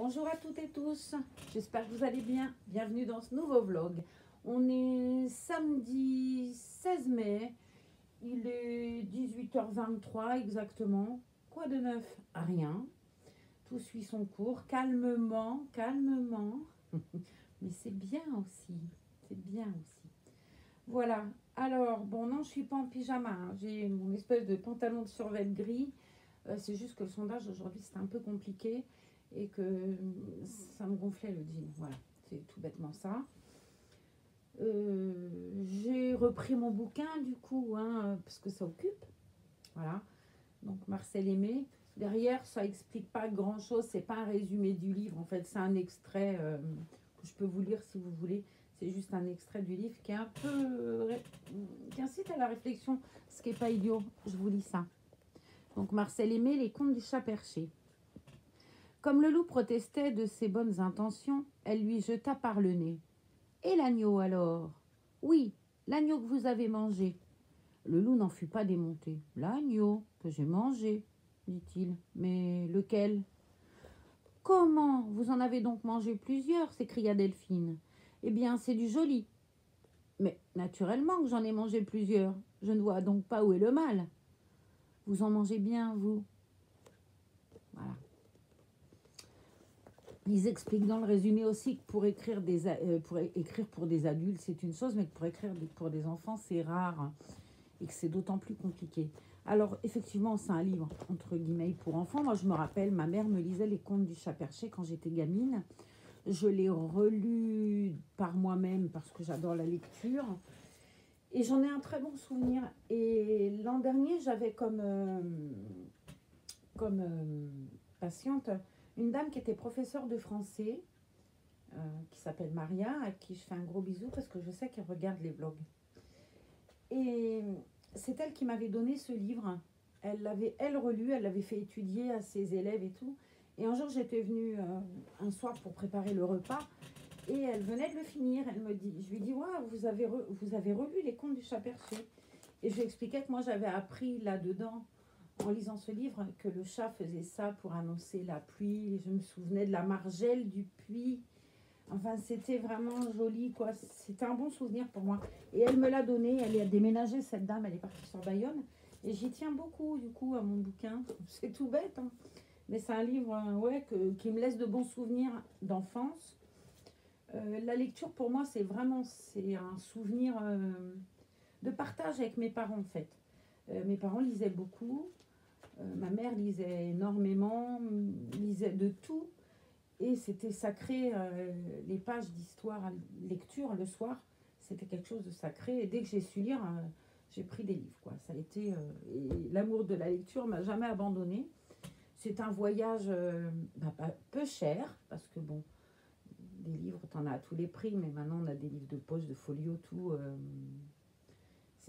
Bonjour à toutes et tous, j'espère que vous allez bien. Bienvenue dans ce nouveau vlog. On est samedi 16 mai, il est 18h23 exactement. Quoi de neuf? Rien. Tout suit son cours, calmement, calmement. Mais c'est bien aussi, c'est bien aussi. Voilà, alors, bon non, je suis pas en pyjama, hein. J'ai mon espèce de pantalon de survêt gris. C'est juste que le sondage aujourd'hui c'était un peu compliqué et que ça me gonflait le jean. Voilà, c'est tout bêtement ça. J'ai repris mon bouquin du coup, hein, parce que ça occupe. Voilà, donc Marcel Aimé. Derrière, ça explique pas grand chose, c'est pas un résumé du livre, en fait, c'est un extrait que je peux vous lire si vous voulez. C'est juste un extrait du livre qui est un peu. Qui incite à la réflexion, ce qui n'est pas idiot. Je vous lis ça. Donc Marcel Aimé, Les Contes du Chat Perché. Comme le loup protestait de ses bonnes intentions, elle lui jeta par le nez. Et l'agneau alors? Oui, l'agneau que vous avez mangé. Le loup n'en fut pas démonté. L'agneau que j'ai mangé, dit-il. Mais lequel? Comment? Vous en avez donc mangé plusieurs, s'écria Delphine. Eh bien, c'est du joli. Mais naturellement que j'en ai mangé plusieurs. Je ne vois donc pas où est le mal. Vous en mangez bien, vous? Voilà. Ils expliquent dans le résumé aussi que pour écrire pour des adultes, c'est une chose, mais que pour écrire pour des enfants, c'est rare et que c'est d'autant plus compliqué. Alors, effectivement, c'est un livre, entre guillemets, pour enfants. Moi, je me rappelle, ma mère me lisait Les Contes du Chat Perché quand j'étais gamine. Je l'ai relu par moi-même parce que j'adore la lecture. Et j'en ai un très bon souvenir. Et l'an dernier, j'avais comme patiente une dame qui était professeure de français, qui s'appelle Maria, à qui je fais un gros bisou parce que je sais qu'elle regarde les vlogs. Et c'est elle qui m'avait donné ce livre. Elle l'avait, elle, relu, elle l'avait fait étudier à ses élèves et tout. Et un jour, j'étais venue un soir pour préparer le repas et elle venait de le finir. Je lui dis, ouais, vous avez relu Les Contes du Chat Perché. Et je lui expliquais que moi, j'avais appris là-dedans, en lisant ce livre, que le chat faisait ça pour annoncer la pluie. Et je me souvenais de la margelle du puits. Enfin, c'était vraiment joli, quoi. C'était un bon souvenir pour moi. Et elle me l'a donné. Elle a déménagé, cette dame. Elle est partie sur Bayonne. Et j'y tiens beaucoup, du coup, à mon bouquin. C'est tout bête, hein. Mais c'est un livre ouais, qui me laisse de bons souvenirs d'enfance. La lecture, pour moi, c'est un souvenir de partage avec mes parents, en fait. Mes parents lisaient beaucoup. Ma mère lisait énormément, lisait de tout. Et c'était sacré, les pages d'histoire à lecture le soir, c'était quelque chose de sacré. Et dès que j'ai su lire, j'ai pris des livres, quoi. Ça a été, et l'amour de la lecture m'a jamais abandonnée. C'est un voyage peu cher, parce que bon, des livres, t'en as à tous les prix, mais maintenant on a des livres de poche, de folio, tout.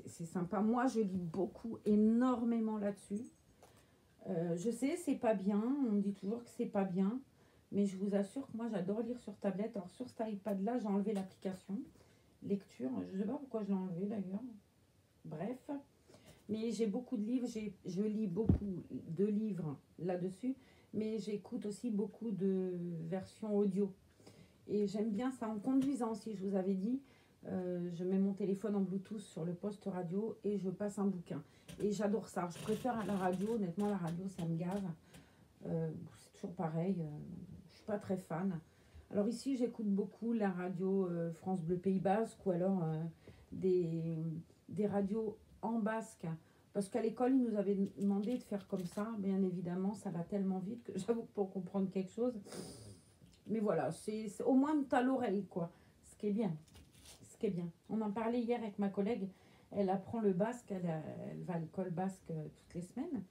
C'est sympa. Moi, je lis beaucoup, énormément là-dessus. Je sais, c'est pas bien, on me dit toujours que c'est pas bien. Mais je vous assure que moi, j'adore lire sur tablette. Alors, sur cet iPad-là, j'ai enlevé l'application lecture. Je ne sais pas pourquoi je l'ai enlevé d'ailleurs. Bref. Mais j'ai beaucoup de livres. Je lis beaucoup de livres là-dessus. Mais j'écoute aussi beaucoup de versions audio. Et j'aime bien ça en conduisant aussi, je vous avais dit. Je mets mon téléphone en Bluetooth sur le poste radio et je passe un bouquin. Et j'adore ça. Je préfère à la radio. Honnêtement, la radio, ça me gave. C'est toujours pareil. Je suis pas très fan. Alors ici, j'écoute beaucoup la radio France Bleu Pays Basque ou alors des radios en basque. Parce qu'à l'école, ils nous avaient demandé de faire comme ça. Bien évidemment, ça va tellement vite que j'avoue que pour comprendre quelque chose. Mais voilà, c'est au moins tu as l'oreille, quoi. Ce qui est bien. Ce qui est bien. On en parlait hier avec ma collègue. Elle apprend le basque. Elle va à l'école basque toutes les semaines.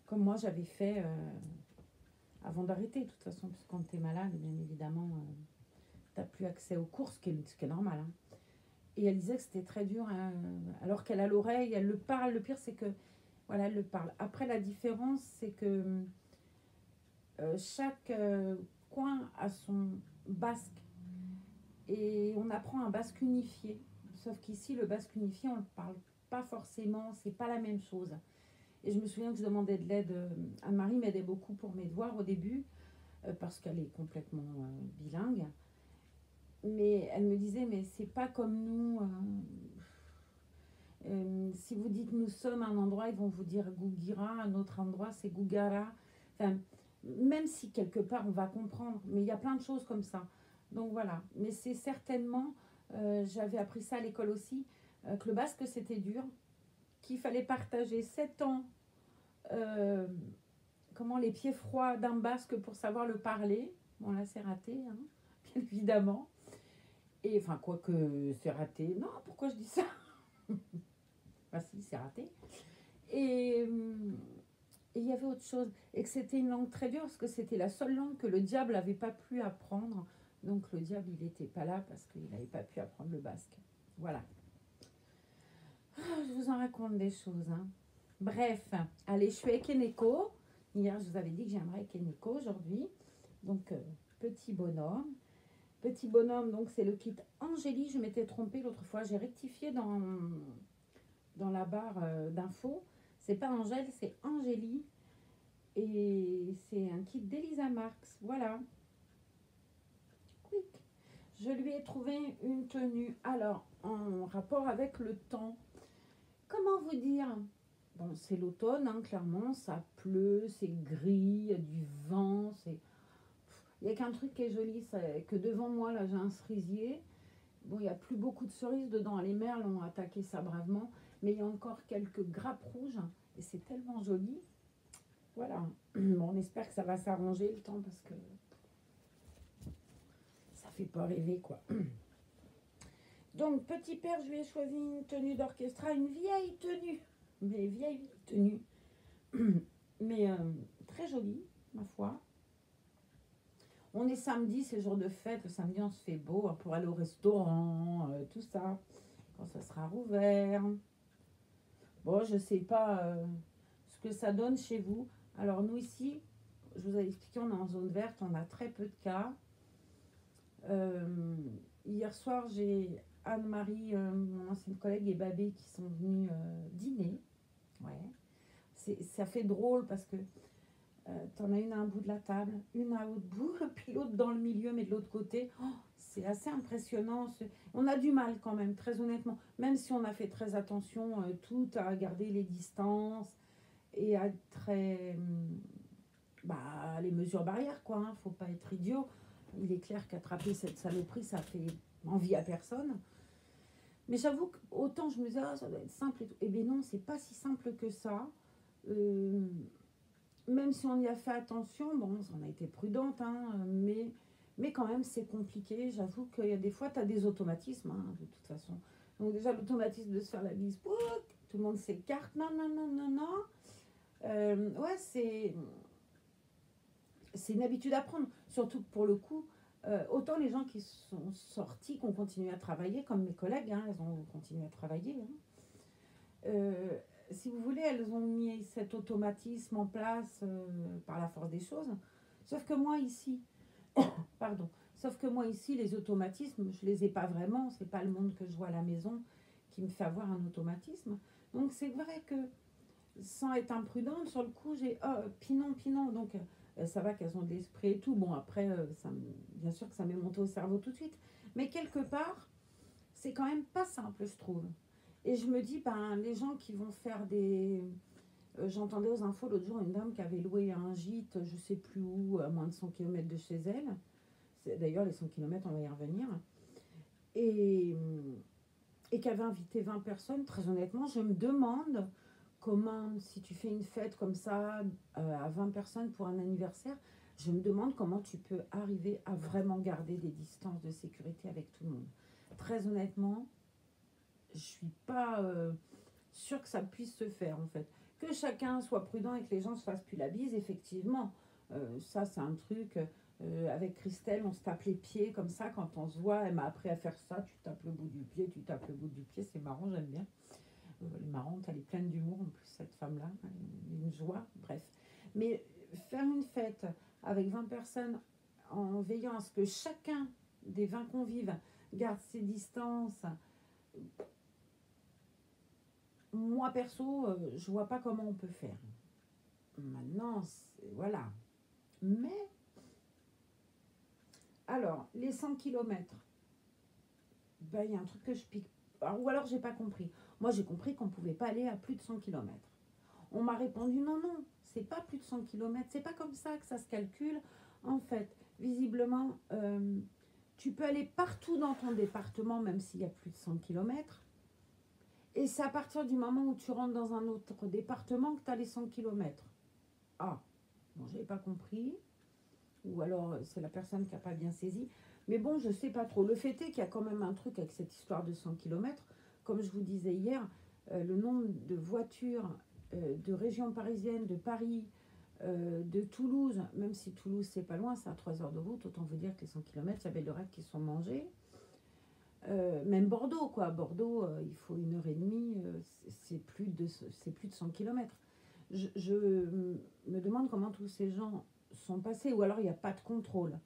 Comme moi, j'avais fait... avant d'arrêter, de toute façon, parce que quand tu es malade, bien évidemment, tu n'as plus accès aux cours, ce qui est normal. Hein. Et elle disait que c'était très dur, hein, alors qu'elle a l'oreille, elle le parle. Le pire, c'est que, voilà, elle le parle. Après, la différence, c'est que chaque coin a son basque. Et on apprend un basque unifié. Sauf qu'ici, le basque unifié, on ne le parle pas forcément, c'est pas la même chose. Et je me souviens que je demandais de l'aide. Anne-Marie m'aidait beaucoup pour mes devoirs au début. parce qu'elle est complètement bilingue. Mais elle me disait, mais c'est pas comme nous. Si vous dites nous sommes à un endroit, ils vont vous dire Gougira, un autre endroit c'est Gougara. Enfin, même si quelque part on va comprendre, mais il y a plein de choses comme ça. Donc voilà, mais c'est certainement, j'avais appris ça à l'école aussi, que le basque c'était dur, qu'il fallait partager 7 ans, euh, comment les pieds froids d'un basque pour savoir le parler. Bon là c'est raté, hein, bien évidemment. Et enfin, quoique c'est raté. Non, pourquoi je dis ça? Bah si, c'est raté. Et il y avait autre chose. Et que c'était une langue très dure parce que c'était la seule langue que le diable n'avait pas pu apprendre. Donc le diable, il n'était pas là parce qu'il n'avait pas pu apprendre le basque. Voilà. Ah, je vous en raconte des choses. Hein. Bref, allez, je suis avec Eneko. Hier, je vous avais dit que j'aimerais avec Eneko aujourd'hui. Donc, petit bonhomme. Petit bonhomme, donc c'est le kit Angélie. Je m'étais trompée l'autre fois. J'ai rectifié dans la barre d'infos. C'est pas Angèle, c'est Angélie. Et c'est un kit d'Elisa Marx. Voilà. Quick. Je lui ai trouvé une tenue. Alors, en rapport avec le temps. Comment vous dire? Bon, c'est l'automne, hein, clairement. Ça pleut, c'est gris, il y a du vent. Il n'y a qu'un truc qui est joli, c'est que devant moi, là, j'ai un cerisier. Bon, il n'y a plus beaucoup de cerises dedans. Les merles ont attaqué ça bravement. Mais il y a encore quelques grappes rouges. Et c'est tellement joli. Voilà. Bon, on espère que ça va s'arranger le temps parce que ça fait pas rêver, quoi. Donc, petit père, je lui ai choisi une tenue d'orchestra, une vieille tenue. Mais vieille tenue. Mais très jolie, ma foi. On est samedi, c'est jour de fête. Le samedi, on se fait beau hein, pour aller au restaurant, tout ça. Quand ça sera rouvert. Bon, je sais pas ce que ça donne chez vous. Alors, nous ici, je vous ai expliqué, on est en zone verte, on a très peu de cas. Hier soir, j'ai Anne-Marie, mon ancienne collègue, et Babé qui sont venus dîner. Ouais. Ça fait drôle parce que t'en as une à un bout de la table, une à l'autre bout, puis l'autre dans le milieu, mais de l'autre côté. Oh, c'est assez impressionnant. On a du mal quand même, très honnêtement. Même si on a fait très attention, tout à garder les distances et à être très... les mesures barrières, quoi. Hein. Faut pas être idiot. Il est clair qu'attraper cette saloperie, ça fait envie à personne. Mais j'avoue qu'autant je me disais, ah, ça doit être simple et tout. Eh bien non, c'est pas si simple que ça. Même si on y a fait attention, bon, on a été prudente, hein, mais quand même, c'est compliqué. J'avoue qu'il y a des fois, tu as des automatismes, hein, de toute façon. Donc déjà, l'automatisme de se faire la bise, pouc, tout le monde s'écarte, non, non, non, non, non. Ouais, c'est une habitude à prendre. Surtout que pour le coup, autant les gens qui sont sortis, qui ont continué à travailler, comme mes collègues, hein, elles ont continué à travailler. Hein. Si vous voulez, elles ont mis cet automatisme en place par la force des choses. Sauf que moi ici, pardon, sauf que moi ici, les automatismes, je les ai pas vraiment. C'est pas le monde que je vois à la maison qui me fait avoir un automatisme. Donc c'est vrai que sans être imprudente, sur le coup, j'ai pinon, pinon. Donc ça va qu'elles ont de l'esprit et tout. Bon, après, bien sûr que ça m'est monté au cerveau tout de suite. Mais quelque part, c'est quand même pas simple, je trouve. Et je me dis, les gens qui vont faire des... j'entendais aux infos l'autre jour une dame qui avait loué un gîte, je sais plus où, à moins de 100 km de chez elle. D'ailleurs, les 100 km, on va y revenir. Et, et qui avait invité 20 personnes. Très honnêtement, je me demande comment, si tu fais une fête comme ça, à 20 personnes pour un anniversaire, je me demande comment tu peux arriver à vraiment garder des distances de sécurité avec tout le monde. Très honnêtement, je suis pas sûre que ça puisse se faire en fait. Que chacun soit prudent et que les gens se fassent plus la bise, effectivement. Ça, c'est un truc. Avec Christelle, on se tape les pieds comme ça quand on se voit. Elle m'a appris à faire ça. Tu tapes le bout du pied, tu tapes le bout du pied. C'est marrant, j'aime bien. Elle est marrante, elle est pleine d'humour en plus, cette femme-là. Une joie, bref. Mais faire une fête avec 20 personnes en veillant à ce que chacun des 20 convives garde ses distances, moi perso, je vois pas comment on peut faire. Maintenant, voilà. Mais Alors, les 100 km, ben, il y a un truc que je pique. Ou alors, j'ai pas compris. Moi, j'ai compris qu'on ne pouvait pas aller à plus de 100 km. On m'a répondu non, non, c'est pas plus de 100 km. C'est pas comme ça que ça se calcule. En fait, visiblement, tu peux aller partout dans ton département, même s'il y a plus de 100 km. Et c'est à partir du moment où tu rentres dans un autre département que tu as les 100 km. Ah, bon, je n'avais pas compris. Ou alors, c'est la personne qui n'a pas bien saisi. Mais bon, je ne sais pas trop. Le fait est qu'il y a quand même un truc avec cette histoire de 100 km. Comme je vous disais hier, le nombre de voitures de région parisienne, de Paris, de Toulouse, même si Toulouse, c'est pas loin, c'est à 3 heures de route, autant vous dire que les 100 km, il y avait le reste qui sont mangés. Même Bordeaux, quoi. Bordeaux, il faut 1 heure et demie, c'est plus de 100 km. Je me demande comment tous ces gens sont passés, ou alors il n'y a pas de contrôle.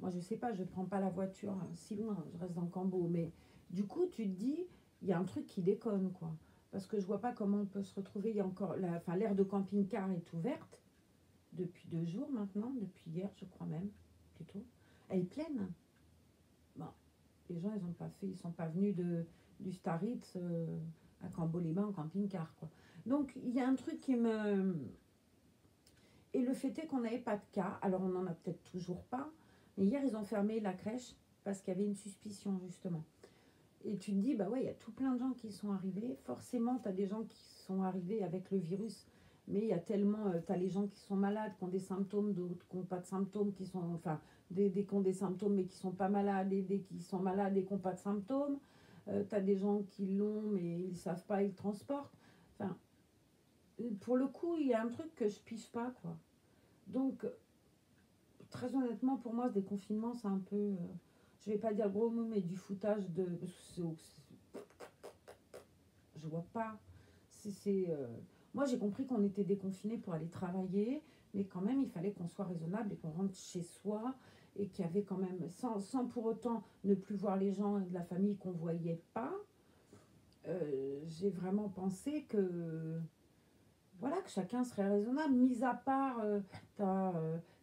Moi, je sais pas, je ne prends pas la voiture si loin, je reste dans le Cambo, mais du coup, tu te dis, il y a un truc qui déconne, quoi. Parce que je vois pas comment on peut se retrouver. Il y a encore l'aire de camping-car est ouverte depuis 2 jours maintenant, depuis hier, je crois même, plutôt. Elle est pleine. Bon, les gens, ils ont pas fait, ils sont pas venus du Staritz à Cambo-les-Bains en camping-car, quoi. Donc, il y a un truc qui me... Et le fait est qu'on n'avait pas de cas. Alors, on n'en a peut-être toujours pas. Mais hier, ils ont fermé la crèche parce qu'il y avait une suspicion, justement. Et tu te dis, bah ouais, il y a tout plein de gens qui sont arrivés. Forcément, tu as des gens qui sont arrivés avec le virus. Mais il y a tellement... tu as les gens qui sont malades, qui ont des symptômes, d'autres qui n'ont pas de symptômes, qui sont... Enfin, des qui ont des symptômes mais qui ne sont pas malades, et des qui sont malades et qui n'ont pas de symptômes. Tu as des gens qui l'ont mais ils ne savent pas, ils le transportent. Enfin, pour le coup, il y a un truc que je pige pas, quoi. Donc, très honnêtement, pour moi, ce déconfinement, c'est un peu... je vais pas dire gros mot, mais du foutage de... Je vois pas. Moi, j'ai compris qu'on était déconfinés pour aller travailler, mais quand même, il fallait qu'on soit raisonnable et qu'on rentre chez soi, et qu'il y avait quand même, sans pour autant ne plus voir les gens de la famille qu'on voyait pas, j'ai vraiment pensé que... Voilà, que chacun serait raisonnable, mis à part,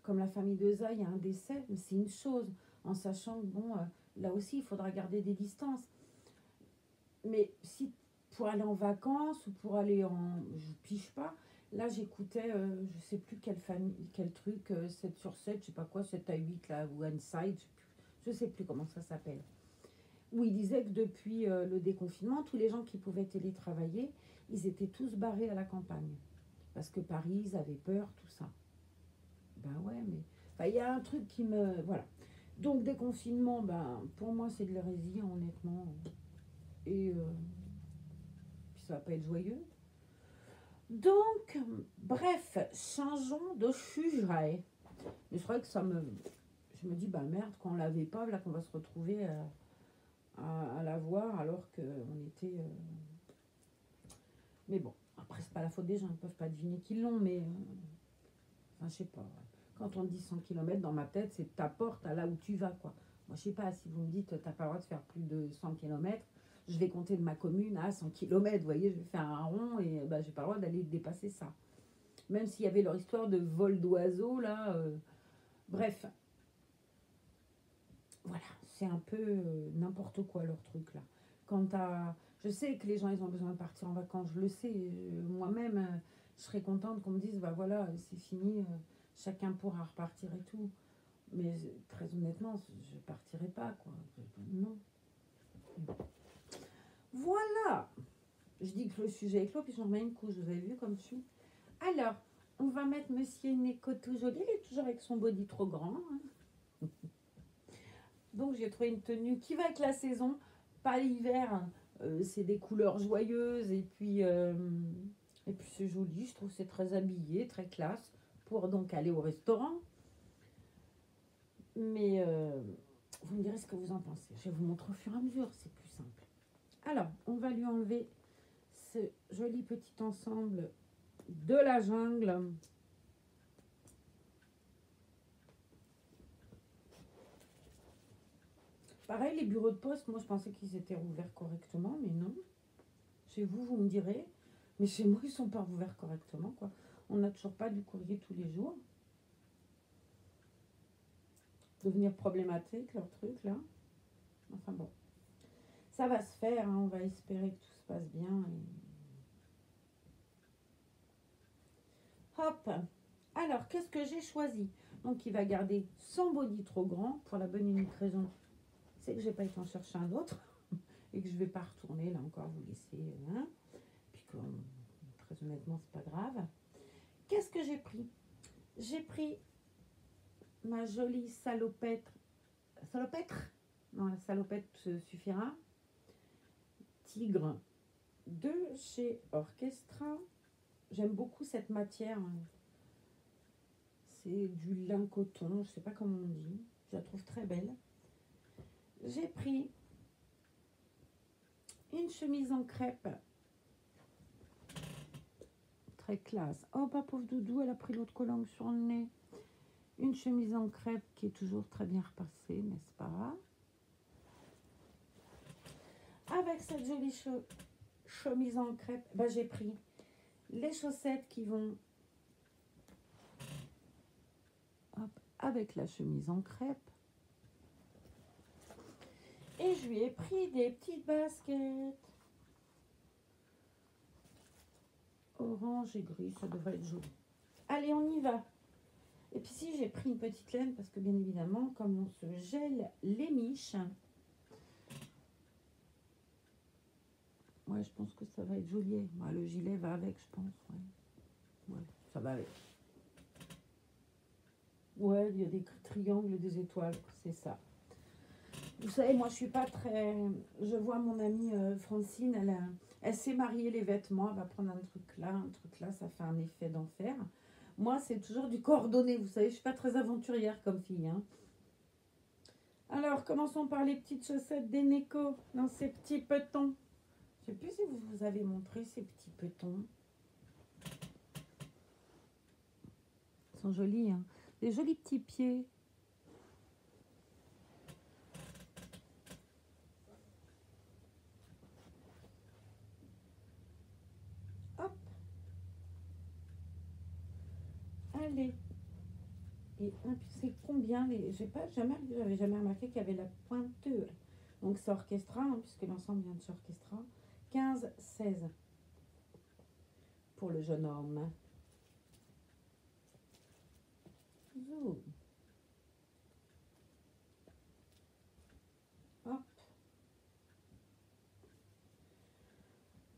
comme la famille de Zah, il y a un décès, mais c'est une chose, en sachant que, bon, là aussi, il faudra garder des distances. Mais si pour aller en vacances ou pour aller en... Je pige pas. Là, j'écoutais, je sais plus quelle famille, quel truc, 7 sur 7, je sais pas quoi, 7 à 8, là, ou Inside, je sais plus comment ça s'appelle. Où il disait que depuis le déconfinement, tous les gens qui pouvaient télétravailler, ils étaient tous barrés à la campagne. Parce que Paris, ils avaient peur, tout ça. Ben ouais, mais... Enfin, il y a un truc qui me... Voilà. Donc, déconfinement, ben, pour moi, c'est de l'hérésie, honnêtement. Et puis ça va pas être joyeux. Donc, bref, changeons de sujet. Mais c'est vrai que ça me... Je me dis, bah merde, quand on l'avait pas, là qu'on va se retrouver à la voir alors qu'on était... Mais bon, après, c'est pas la faute des gens, ils peuvent pas deviner qu'ils l'ont, mais... Enfin, je sais pas. Quand on dit 100 km, dans ma tête, c'est ta porte à là où tu vas, quoi. Moi, je sais pas, si vous me dites, t'as pas le droit de faire plus de 100 km, je vais compter de ma commune à 100 km, vous voyez, je vais faire un rond et bah, j'ai pas le droit d'aller dépasser ça. Même s'il y avait leur histoire de vol d'oiseaux, là. Bref. Voilà, c'est un peu n'importe quoi, leur truc, là. Je sais que les gens, ils ont besoin de partir en vacances, je le sais. Moi-même, je serais contente qu'on me dise, bah voilà, c'est fini, chacun pourra repartir et tout. Mais très honnêtement, je partirai pas, quoi. Non. Voilà. Je dis que le sujet est clos, puis j'en remets une couche. Vous avez vu comme je suis. Alors, on va mettre Monsieur Neko tout joli. Il est toujours avec son body trop grand. Hein. Donc, j'ai trouvé une tenue qui va avec la saison. Pas l'hiver. C'est des couleurs joyeuses. Et puis c'est joli. Je trouve que c'est très habillé, très classe. Pour donc aller au restaurant. Mais vous me direz ce que vous en pensez. Je vais vous montrer au fur et à mesure. C'est plus simple. Alors, on va lui enlever ce joli petit ensemble de la jungle. Pareil, les bureaux de poste, moi je pensais qu'ils étaient ouverts correctement, mais non. Chez vous, vous me direz. Mais chez moi, ils ne sont pas ouverts correctement, quoi. On n'a toujours pas du courrier tous les jours. devenir problématique, leur truc, là. Enfin bon. Ça va se faire, hein, on va espérer que tout se passe bien. Hop. Alors, qu'est-ce que j'ai choisi? Donc, il va garder son body trop grand pour la bonne et unique raison. C'est que je n'ai pas été en chercher un autre et que je ne vais pas retourner, là encore, vous laisser. Hein, puis que, très honnêtement, c'est pas grave. Qu'est-ce que j'ai pris? J'ai pris ma jolie salopette. Salopêtre? Non, la salopette suffira. Tigre de chez Orchestra. J'aime beaucoup cette matière. C'est du lin coton, je ne sais pas comment on dit. Je la trouve très belle. J'ai pris une chemise en crêpe. Très classe. Oh, pas pauvre doudou, elle a pris l'autre collant sur le nez. Une chemise en crêpe qui est toujours très bien repassée, n'est-ce pas? Avec cette jolie chemise en crêpe, bah, j'ai pris les chaussettes qui vont avec la chemise en crêpe. Et je lui ai pris des petites baskets. Orange et gris, ça devrait être joli. Allez, on y va. Et puis si j'ai pris une petite laine, parce que bien évidemment, comme on se gèle les miches, ouais, je pense que ça va être joli. Ouais, le gilet va avec, je pense. Ouais, ouais, ça va avec. Ouais, il y a des triangles, des étoiles, c'est ça. Vous savez, moi, je suis pas très... Je vois mon amie Francine, elle sait marier les vêtements. Elle va prendre un truc là, ça fait un effet d'enfer. Moi, c'est toujours du coordonné. Vous savez, je suis pas très aventurière comme fille. Hein. Alors, commençons par les petites chaussettes d'Eneco dans ces petits petons. Je sais plus si vous avez montré ces petits petons. Ils sont jolis, hein. Des jolis petits pieds. Hop. Allez. Et c'est combien les... J'avais jamais remarqué qu'il y avait la pointure. Donc c'est Orchestra, hein, puisque l'ensemble vient de chez Orchestra. 15-16 pour le jeune homme. Zou. Hop.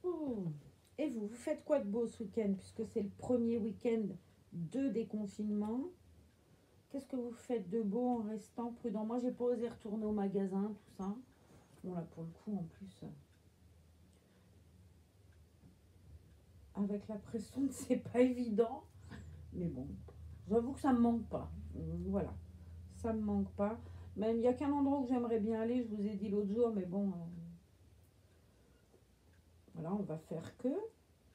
Oh. Et vous faites quoi de beau ce week-end, puisque c'est le premier week-end de déconfinement? Qu'est-ce que vous faites de beau en restant prudent? Moi, j'ai pas osé retourner au magasin, tout ça. Bon, là, pour le coup, en plus, avec la pression, c'est pas évident. Mais bon, j'avoue que ça me manque pas. Voilà, ça me manque pas. Même, il n'y a qu'un endroit où j'aimerais bien aller, je vous ai dit l'autre jour, mais bon, voilà, on va faire que.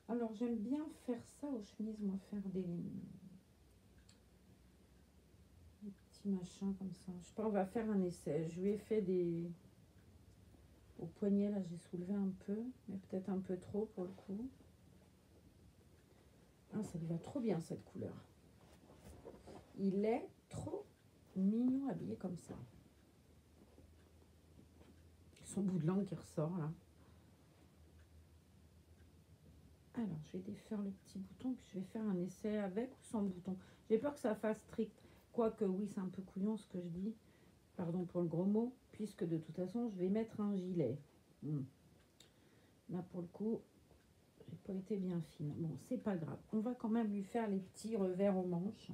Alors, j'aime bien faire ça aux chemises, moi, faire des petits machins comme ça. Je sais pas, on va faire un essai. Je lui ai fait des... Au poignet, là, j'ai soulevé un peu, mais peut-être un peu trop pour le coup. Ah, ça lui va trop bien, cette couleur. Il est trop mignon habillé comme ça. Son bout de langue qui ressort, là. Alors, je vais défaire le petit bouton, puis je vais faire un essai avec ou sans bouton. J'ai peur que ça fasse strict. Quoique, oui, c'est un peu couillon ce que je dis. Pardon pour le gros mot. Puisque de toute façon, je vais mettre un gilet. Là, pour le coup, j'ai pas été bien fine. Bon, c'est pas grave. On va quand même lui faire les petits revers aux manches.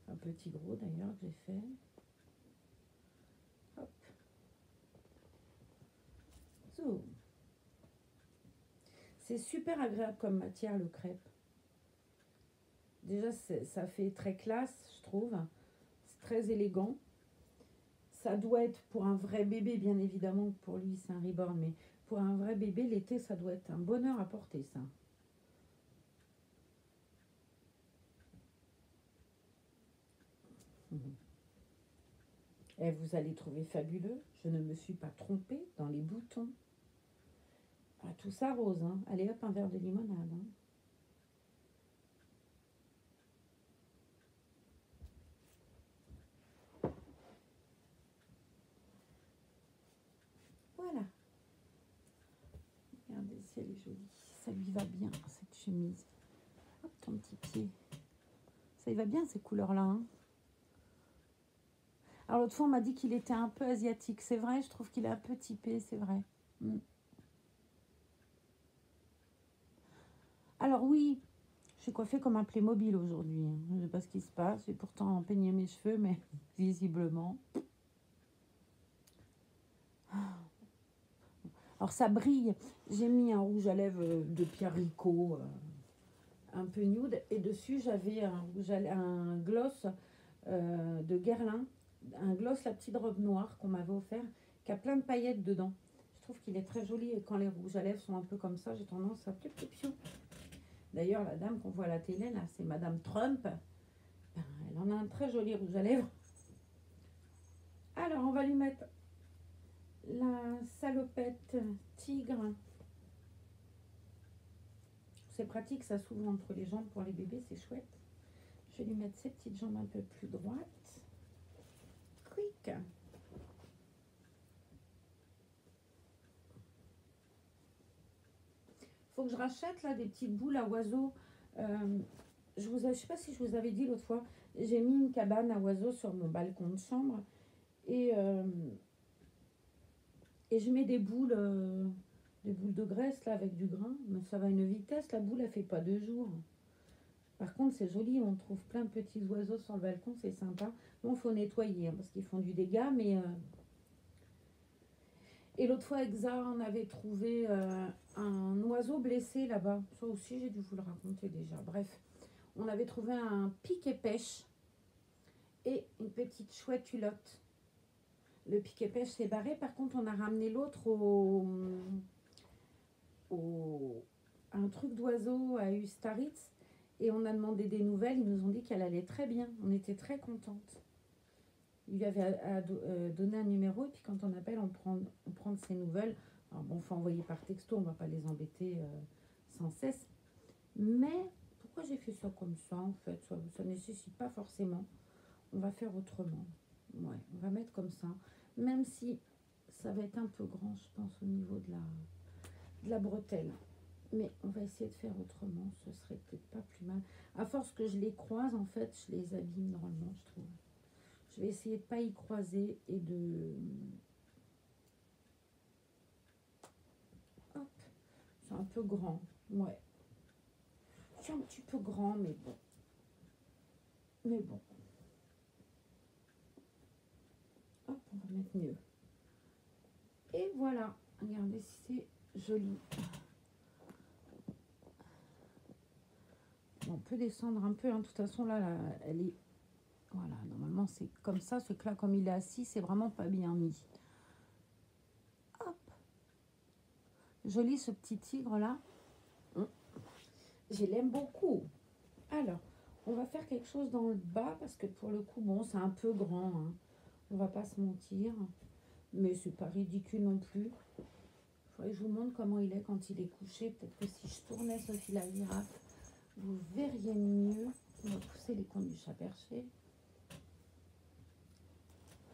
Un petit gros, d'ailleurs, que j'ai fait. Hop. So. C'est super agréable comme matière, le crêpe. Déjà, ça fait très classe, je trouve. C'est très élégant. Ça doit être pour un vrai bébé, bien évidemment, pour lui, c'est un reborn. Mais pour un vrai bébé, l'été, ça doit être un bonheur à porter, ça. Et vous allez trouver fabuleux. Je ne me suis pas trompée dans les boutons. Ah, tout ça rose, hein. Allez hop, un verre de limonade. Hein. qu'elle est jolie. Ça lui va bien, cette chemise. Hop, ton petit pied. Ça lui va bien, ces couleurs-là. Hein. Alors, l'autre fois, on m'a dit qu'il était un peu asiatique. C'est vrai, je trouve qu'il est un peu typé, c'est vrai. Alors, oui, je suis coiffée comme un Playmobil aujourd'hui. Hein. Je ne sais pas ce qui se passe. J'ai pourtant peigné mes cheveux, mais visiblement. Alors, ça brille. J'ai mis un rouge à lèvres de Pierre Ricot, un peu nude. Et dessus, j'avais un gloss de Guerlain. Un gloss, la petite robe noire qu'on m'avait offert, qui a plein de paillettes dedans. Je trouve qu'il est très joli. Et quand les rouges à lèvres sont un peu comme ça, j'ai tendance à piou, piou, piou. D'ailleurs, la dame qu'on voit à la télé, là, c'est Madame Trump. Elle en a un très joli rouge à lèvres. Alors, on va lui mettre la salopette tigre. C'est pratique, ça s'ouvre entre les jambes pour les bébés, c'est chouette. Je vais lui mettre ses petites jambes un peu plus droites. Quick. Faut que je rachète là des petites boules à oiseaux. Je ne sais pas si je vous avais dit l'autre fois, j'ai mis une cabane à oiseaux sur mon balcon de chambre et je mets des boules de graisse là avec du grain, mais ça va à une vitesse, la boule elle fait pas 2 jours. Par contre c'est joli, on trouve plein de petits oiseaux sur le balcon, c'est sympa. Bon, il faut nettoyer hein, parce qu'ils font du dégât, mais et l'autre fois, Exa, on avait trouvé un oiseau blessé là-bas. Ça aussi, j'ai dû vous le raconter déjà. Bref, on avait trouvé un piquet-pêche et une petite chouette hulotte. Le piquet-pêche s'est barré. Par contre, on a ramené l'autre un truc d'oiseau à Ustaritz. Et on a demandé des nouvelles. Ils nous ont dit qu'elle allait très bien. On était très contente. Il lui avait donné un numéro. Et puis quand on appelle, on prend de ses nouvelles. Alors bon, il faut envoyer par texto. On ne va pas les embêter sans cesse. Mais pourquoi j'ai fait ça comme ça en fait? Ça ne nécessite pas forcément. On va faire autrement. Ouais, on va mettre comme ça. Même si ça va être un peu grand, je pense, au niveau de la bretelle. Mais on va essayer de faire autrement. Ce serait peut-être pas plus mal. À force que je les croise, en fait, je les abîme normalement, je trouve. Je vais essayer de ne pas y croiser et de... Hop. C'est un peu grand. Ouais. C'est un petit peu grand, mais bon. Mais bon. Hop, on va mettre mieux. Et voilà. Regardez si c'est joli. Bon, on peut descendre un peu. Hein. De toute façon, là, elle est... Voilà, normalement, c'est comme ça. C'est que là, comme il est assis, c'est vraiment pas bien mis. Hop. Joli, ce petit tigre-là. Je l'aime beaucoup. Alors, on va faire quelque chose dans le bas parce que pour le coup, bon, c'est un peu grand. Hein. On va pas se mentir. Mais c'est pas ridicule non plus. Il faudrait que je vous montre comment il est quand il est couché. Peut-être que si je tournais Sophie la girafe, vous verriez mieux. On va pousser les coins du chat perché.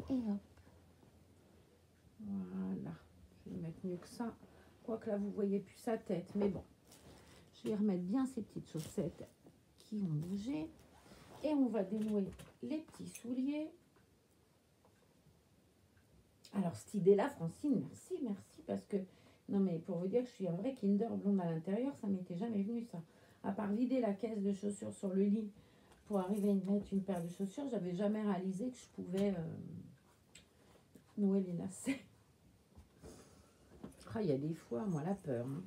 Et hop. Voilà. Je vais mettre mieux que ça. Quoique là, vous voyez plus sa tête. Mais bon. Je vais remettre bien ces petites chaussettes qui ont bougé. Et on va dénouer les petits souliers. Alors, cette idée-là, Francine, merci, parce que... Non, mais pour vous dire que je suis un vrai Kinder blonde à l'intérieur, ça m'était jamais venu, ça. À part vider la caisse de chaussures sur le lit pour arriver à mettre une paire de chaussures, j'avais jamais réalisé que je pouvais nouer les lacets. Ah, il y a des fois, moi, la peur. Hein.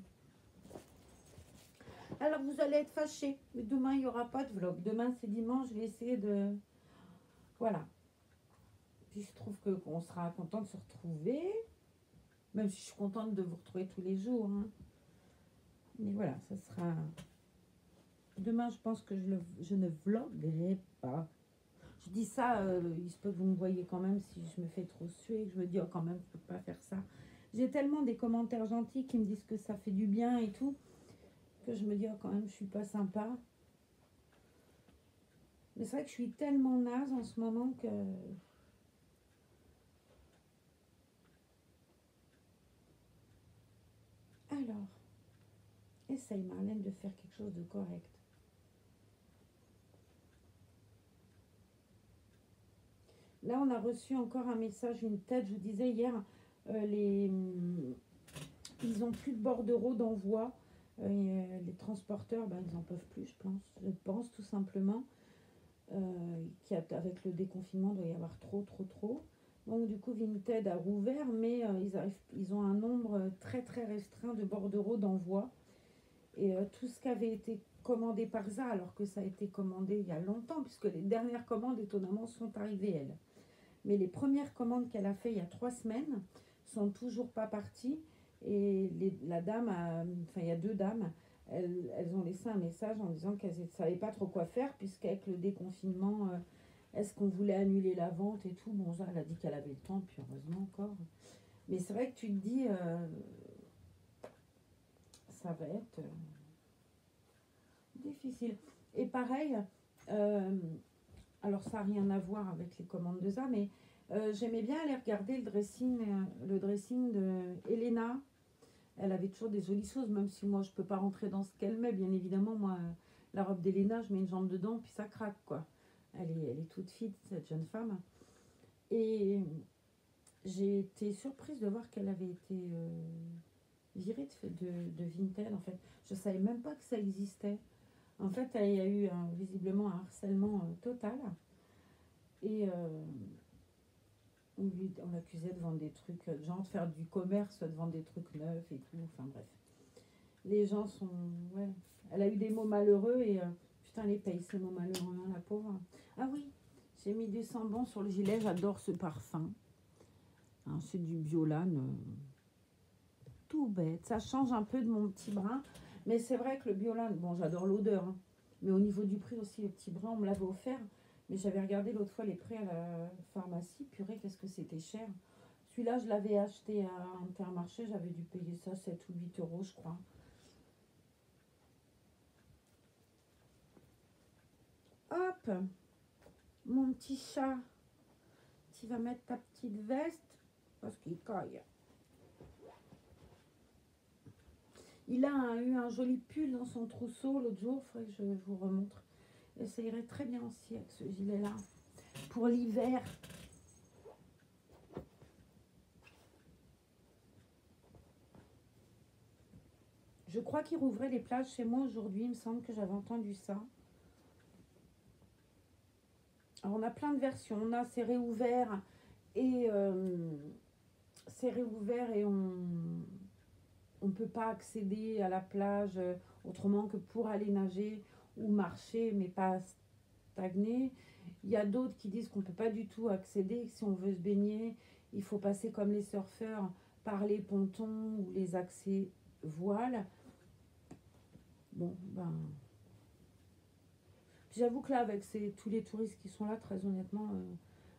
Alors, vous allez être fâchés. Mais demain, il n'y aura pas de vlog. Demain, c'est dimanche, je vais essayer de... Voilà. Puis, je trouve qu'on sera content de se retrouver. Même si je suis contente de vous retrouver tous les jours. Hein. Mais voilà, ça sera... Demain, je pense que je ne vloguerai pas. Je dis ça, il se peut que vous me voyez quand même si je me fais trop suer. Que je me dis, oh, quand même, je ne peux pas faire ça. J'ai tellement des commentaires gentils qui me disent que ça fait du bien et tout. Que je me dis, oh, quand même, je suis pas sympa. Mais c'est vrai que je suis tellement naze en ce moment que... Alors, Essaye, Marlène, de faire quelque chose de correct. Là, on a reçu encore un message, une tête. Je vous disais hier, ils n'ont plus de bordereau d'envoi. Les transporteurs, ben, ils n'en peuvent plus, je pense. Je pense tout simplement qu'avec le déconfinement, il doit y avoir trop. Donc du coup, Vinted a rouvert, mais ils ont un nombre très très restreint de bordereaux d'envoi. Et tout ce qui avait été commandé par ça, alors que ça a été commandé il y a longtemps, puisque les dernières commandes, étonnamment, sont arrivées, elles. Mais les premières commandes qu'elle a fait il y a 3 semaines sont toujours pas parties. Et la dame, enfin il y a deux dames, elles ont laissé un message en disant qu'elles ne savaient pas trop quoi faire, puisqu'avec le déconfinement, est-ce qu'on voulait annuler la vente et tout. Bon, ça, elle a dit qu'elle avait le temps, puis heureusement encore. Mais c'est vrai que tu te dis, ça va être difficile. Et pareil, alors ça n'a rien à voir avec les commandes de ça, mais j'aimais bien aller regarder le dressing de Elena. Elle avait toujours des jolies choses, même si moi je peux pas rentrer dans ce qu'elle met, bien évidemment. Moi, la robe d'Elena, je mets une jambe dedans, puis ça craque, quoi. Elle est toute fine, cette jeune femme. Et j'ai été surprise de voir qu'elle avait été virée de Vinted, en fait. Je savais même pas que ça existait. En fait, il y a eu visiblement un harcèlement total. Et on l'accusait de vendre des trucs, genre de faire du commerce, de vendre des trucs neufs et tout. Enfin bref. Les gens sont. Ouais. Elle a eu des mots malheureux et putain, les paye ces mots malheureux, hein, la pauvre. Ah oui, j'ai mis du sambon sur le gilet, j'adore ce parfum. Hein, c'est du Biolane. Tout bête. Ça change un peu de mon petit brin. Mais c'est vrai que le Biolane, bon, j'adore l'odeur. Hein, mais au niveau du prix aussi, le petit brin, on me l'avait offert. Mais j'avais regardé l'autre fois les prix à la pharmacie. Purée, qu'est-ce que c'était cher. Celui-là, je l'avais acheté à Intermarché. J'avais dû payer ça 7 ou 8 euros, je crois. Hop, mon petit chat. Tu vas mettre ta petite veste parce qu'il caille. Il a eu un joli pull dans son trousseau l'autre jour. Il faudrait que je vous remontre. Et ça irait très bien aussi avec ce gilet-là. Pour l'hiver. Je crois qu'il rouvrait les plages chez moi aujourd'hui. Il me semble que j'avais entendu ça. Alors on a plein de versions. On a c'est réouvert et on ne peut pas accéder à la plage autrement que pour aller nager ou marcher, mais pas stagner. Il y a d'autres qui disent qu'on ne peut pas du tout accéder, que si on veut se baigner, il faut passer comme les surfeurs par les pontons ou les accès voiles. Bon, ben. J'avoue que là, avec tous les touristes qui sont là, très honnêtement,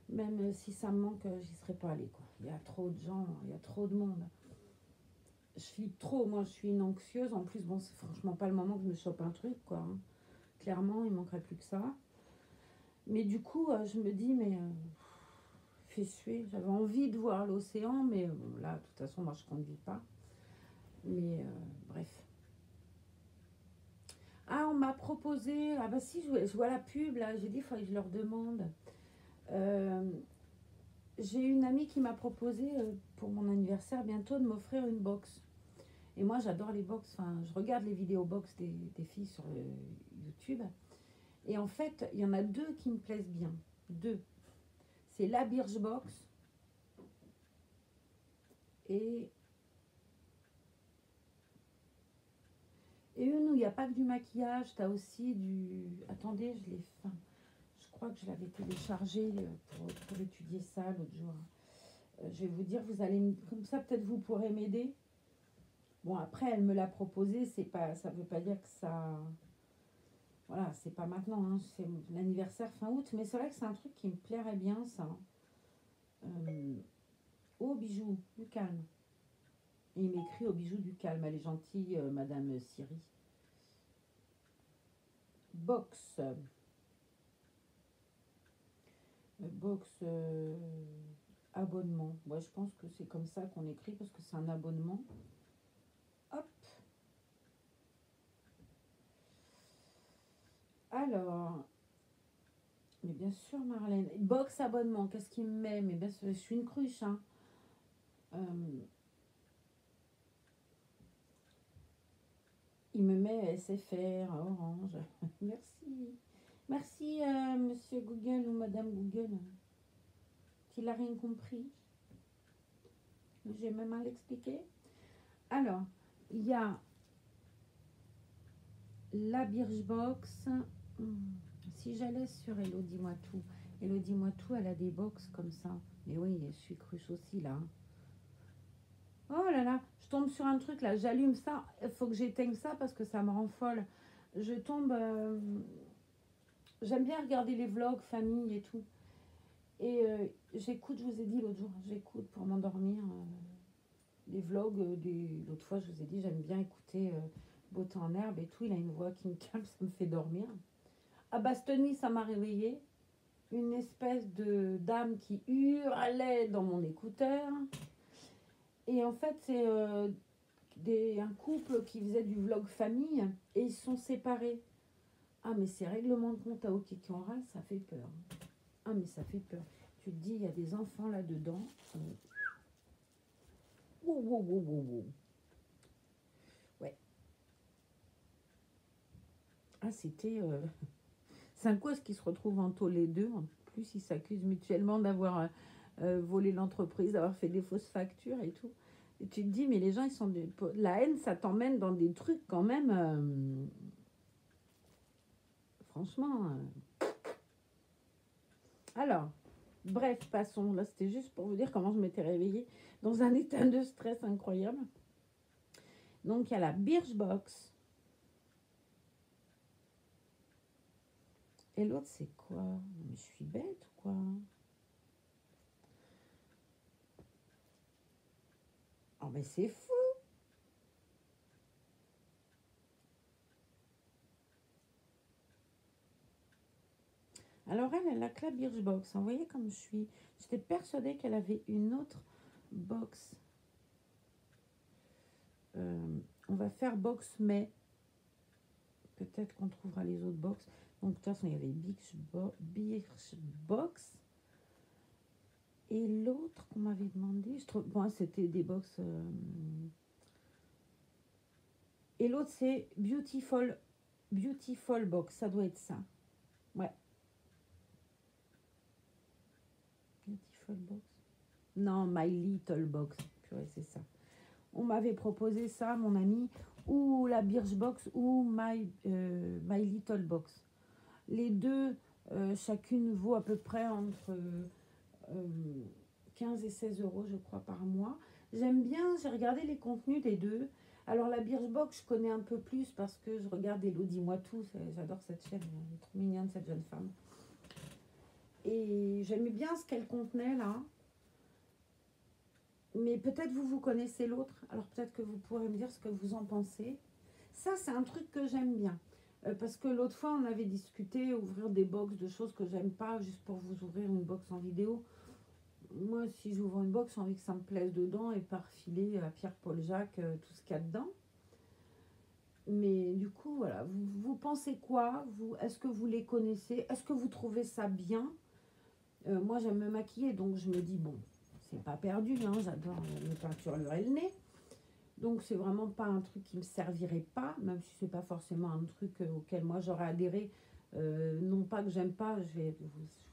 même si ça me manque, j'y serais pas allée, quoi. Il y a trop de gens, il y a trop de monde. Je flippe trop, moi je suis une anxieuse. En plus, bon, c'est franchement pas le moment que je me chope un truc, quoi. Hein. Clairement, il manquerait plus que ça. Mais du coup, je me dis, mais fait suer. J'avais envie de voir l'océan, mais bon, là, de toute façon, moi je conduis pas. Mais bref. Ah, on m'a proposé. Ah, bah si, je vois la pub là. J'ai dit, il faudrait que je leur demande. J'ai une amie qui m'a proposé pour mon anniversaire bientôt de m'offrir une box. Et moi, j'adore les box. Enfin, je regarde les vidéos box des filles sur YouTube. Et en fait, il y en a deux qui me plaisent bien. Deux. C'est la Birchbox et une où il n'y a pas que du maquillage. Tu as aussi du. Attendez, je crois que je l'avais téléchargé pour étudier ça l'autre jour. Je vais vous dire, vous allez. Comme ça, peut-être vous pourrez m'aider. Bon, après, elle me l'a proposé. Ça veut pas dire que ça. Voilà, c'est pas maintenant, hein, c'est l'anniversaire fin août, mais c'est vrai que c'est un truc qui me plairait bien, ça. Au bijou du calme. Et il m'écrit au bijou du calme. Elle est gentille, Madame Siri. Box. Box abonnement. Ouais, je pense que c'est comme ça qu'on écrit parce que c'est un abonnement. Hop. Mais bien sûr, Marlène. Box abonnement, qu'est-ce qu'il me met? Mais bien sûr, je suis une cruche, hein. Il me met SFR, Orange. Merci. Merci, monsieur Google ou madame Google. Qu'il n'a rien compris. J'ai même à l'expliquer. Alors, il y a la Birchbox. Si j'allais sur Hello, dis-moi tout. Hello, dis-moi tout, elle a des box comme ça. Mais oui, je suis cruche aussi là. Oh là là, je tombe sur un truc là, j'allume ça. Il faut que j'éteigne ça parce que ça me rend folle. Je tombe. J'aime bien regarder les vlogs, famille et tout. Et j'écoute, je vous ai dit l'autre jour, j'écoute pour m'endormir les vlogs. L'autre fois, je vous ai dit, j'aime bien écouter Beauté en herbe et tout. Il a une voix qui me calme, ça me fait dormir. À Bastogne, ça m'a réveillée. Une espèce de dame qui hurlait dans mon écouteur. Et en fait, c'est un couple qui faisait du vlog famille et ils sont séparés. Ah, mais ces règlements de compte à OK qui en râle, ça fait peur. Ah, mais ça fait peur. Tu te dis, il y a des enfants là-dedans. Wow, wow, wow, wow, wow. Ouais. Ah, c'était 5 causes qui se retrouvent en taule les deux. En plus, ils s'accusent mutuellement d'avoir volé l'entreprise, d'avoir fait des fausses factures et tout. Et tu te dis, mais les gens, ils sont la haine, ça t'emmène dans des trucs quand même. Franchement. Alors, bref, passons. Là, c'était juste pour vous dire comment je m'étais réveillée dans un état de stress incroyable. Donc, il y a la Birchbox. Et l'autre, c'est quoi? Mais je suis bête ou quoi? Oh, mais c'est fou! Alors, elle a que la Birchbox. Vous voyez comme je suis. J'étais persuadée qu'elle avait une autre box. On va faire box mai. Peut-être qu'on trouvera les autres box. Donc, de toute façon, il y avait Birchbox. Et l'autre qu'on m'avait demandé, je trouve, bon, c'était des box. Et l'autre, c'est Beautiful Box. Ça doit être ça. Ouais. Beautiful Box. Non, My Little Box. Purée, c'est ça. On m'avait proposé ça, mon ami, ou la Birchbox ou My Little Box. Les deux, chacune vaut à peu près entre 15 et 16 euros, je crois, par mois. J'aime bien, j'ai regardé les contenus des deux. Alors la Birchbox, je connais un peu plus parce que je regarde Hello, dis-moi tout. J'adore cette chaîne, elle est trop mignonne, cette jeune femme. Et j'aimais bien ce qu'elle contenait là. Mais peut-être vous connaissez l'autre. Alors peut-être que vous pourrez me dire ce que vous en pensez. Ça, c'est un truc que j'aime bien. Parce que l'autre fois, on avait discuté, ouvrir des box de choses que j'aime pas, juste pour vous ouvrir une box en vidéo. Moi, si j'ouvre une box, j'ai envie que ça me plaise dedans et pas refiler à Pierre-Paul Jacques tout ce qu'il y a dedans. Mais du coup, voilà, vous pensez quoi? Est-ce que vous les connaissez? Est-ce que vous trouvez ça bien? Moi, j'aime me maquiller, donc je me dis, bon, c'est pas perdu, hein, j'adore me peinturer le nez. Donc, c'est vraiment pas un truc qui me servirait pas, même si c'est pas forcément un truc auquel moi j'aurais adhéré. Non pas que j'aime pas, je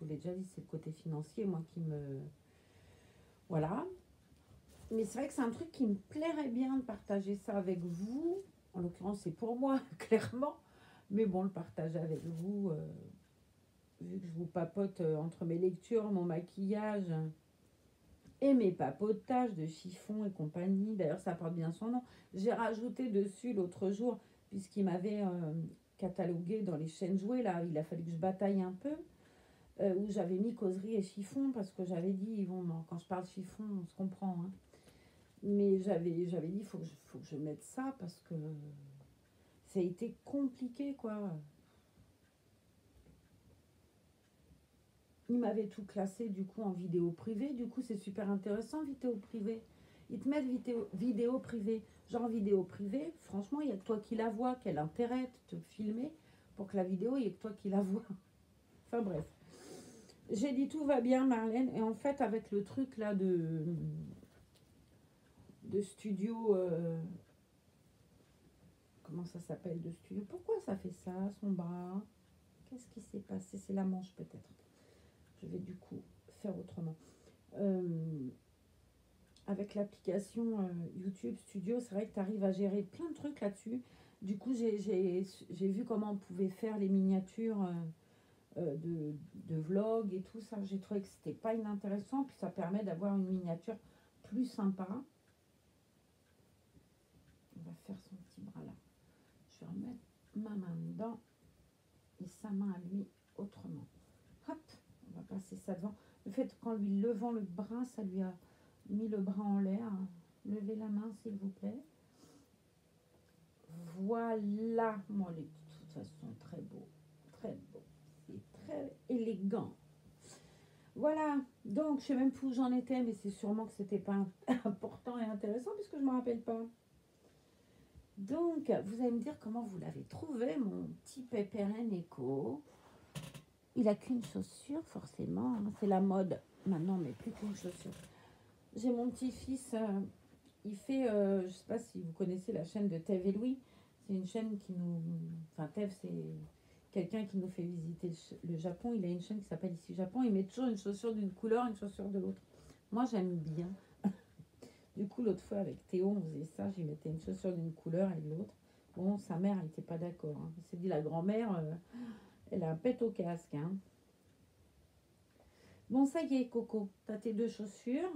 vous l'ai déjà dit, c'est le côté financier, moi, qui me... Voilà. Mais c'est vrai que c'est un truc qui me plairait bien de partager ça avec vous. En l'occurrence, c'est pour moi, clairement. Mais bon, le partager avec vous, vu que je vous papote entre mes lectures, mon maquillage et mes papotages de chiffon et compagnie. D'ailleurs, ça porte bien son nom. J'ai rajouté dessus l'autre jour, puisqu'il m'avait catalogué dans les chaînes jouées, là, il a fallu que je bataille un peu, où j'avais mis causerie et chiffon, parce que j'avais dit, bon, quand je parle chiffon, on se comprend, hein. Mais j'avais dit, il faut que je mette ça, parce que ça a été compliqué, quoi. Ils m'avaient tout classé du coup en vidéo privée. Du coup, c'est super intéressant, vidéo privée. Ils te mettent vidéo privée. Genre vidéo privée, franchement, il n'y a que toi qui la vois. Quel intérêt de te filmer pour que la vidéo, il n'y ait que toi qui la vois. Enfin bref. J'ai dit tout va bien, Marlène. Et en fait, avec le truc là de studio, comment ça s'appelle de studio? Pourquoi ça fait ça, son bras? Qu'est-ce qui s'est passé? C'est la manche peut-être. Je vais du coup faire autrement. Avec l'application YouTube Studio, c'est vrai que tu arrives à gérer plein de trucs là-dessus. Du coup, j'ai vu comment on pouvait faire les miniatures de vlog et tout ça. J'ai trouvé que c'était pas inintéressant. Puis ça permet d'avoir une miniature plus sympa. On va faire son petit bras là. Je vais remettre ma main dedans et sa main à lui autrement. Hop, on va passer ça devant. Le fait qu'en lui levant le bras, ça lui a mis le bras en l'air. Levez la main s'il vous plaît. Voilà. Bon, il est de toute façon très beau. Très beau. C'est très élégant. Voilà. Donc, je sais même plus où j'en étais, mais c'est sûrement que c'était pas important et intéressant puisque je ne me rappelle pas. Donc, vous allez me dire comment vous l'avez trouvé, mon petit Pépérin Echo. Il a qu'une chaussure, forcément. C'est la mode. Maintenant, mais plus qu'une chaussure. J'ai mon petit-fils, il fait, je ne sais pas si vous connaissez la chaîne de Tev et Louis. C'est une chaîne qui nous... Enfin, Tev, c'est quelqu'un qui nous fait visiter le Japon. Il a une chaîne qui s'appelle Ici Japon. Il met toujours une chaussure d'une couleur, une chaussure de l'autre. Moi, j'aime bien. Du coup, l'autre fois, avec Théo, on faisait ça. J'y mettais une chaussure d'une couleur et de l'autre. Bon, sa mère, elle n'était pas d'accord. Hein. Elle s'est dit, la grand-mère, elle a un pet au casque. Hein. Bon, ça y est, Coco. T'as tes deux chaussures.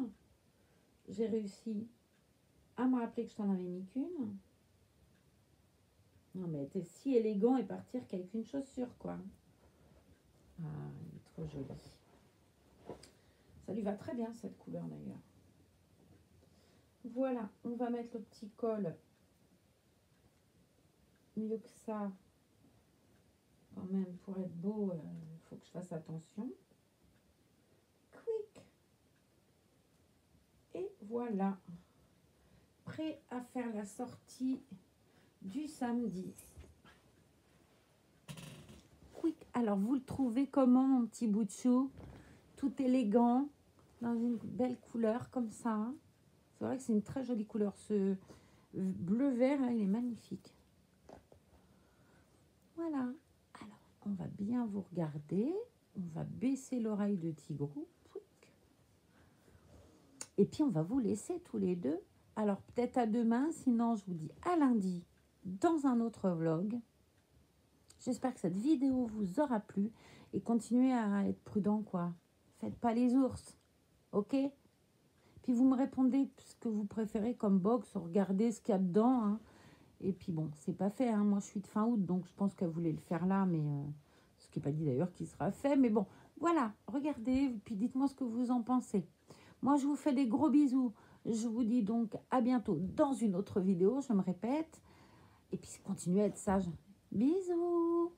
J'ai réussi à me rappeler que je t'en avais mis qu'une. Non, mais t'es si élégant et partir qu'avec une chaussure, quoi. Ah, il est trop joli. Ça lui va très bien, cette couleur, d'ailleurs. Voilà, on va mettre le petit col. Mieux que ça. Quand même, pour être beau, il faut que je fasse attention. Quick. Et voilà. Prêt à faire la sortie du samedi. Quick. Alors, vous le trouvez comment, mon petit bout de chou? Tout élégant, dans une belle couleur comme ça. C'est vrai que c'est une très jolie couleur. Ce bleu-vert, là, il est magnifique. Voilà. Alors, on va bien vous regarder. On va baisser l'oreille de Tigrou. Et puis, on va vous laisser tous les deux. Alors, peut-être à demain. Sinon, je vous dis à lundi dans un autre vlog. J'espère que cette vidéo vous aura plu. Et continuez à être prudent, quoi. Faites pas les ours. Ok? Puis vous me répondez ce que vous préférez comme box. Regardez ce qu'il y a dedans. Hein. Et puis bon, c'est pas fait. Hein. Moi, je suis de fin août, donc je pense qu'elle voulait le faire là. Mais ce qui n'est pas dit d'ailleurs qu'il sera fait. Mais bon, voilà. Regardez. Puis dites-moi ce que vous en pensez. Moi, je vous fais des gros bisous. Je vous dis donc à bientôt dans une autre vidéo. Je me répète. Et puis, continuez à être sage. Bisous.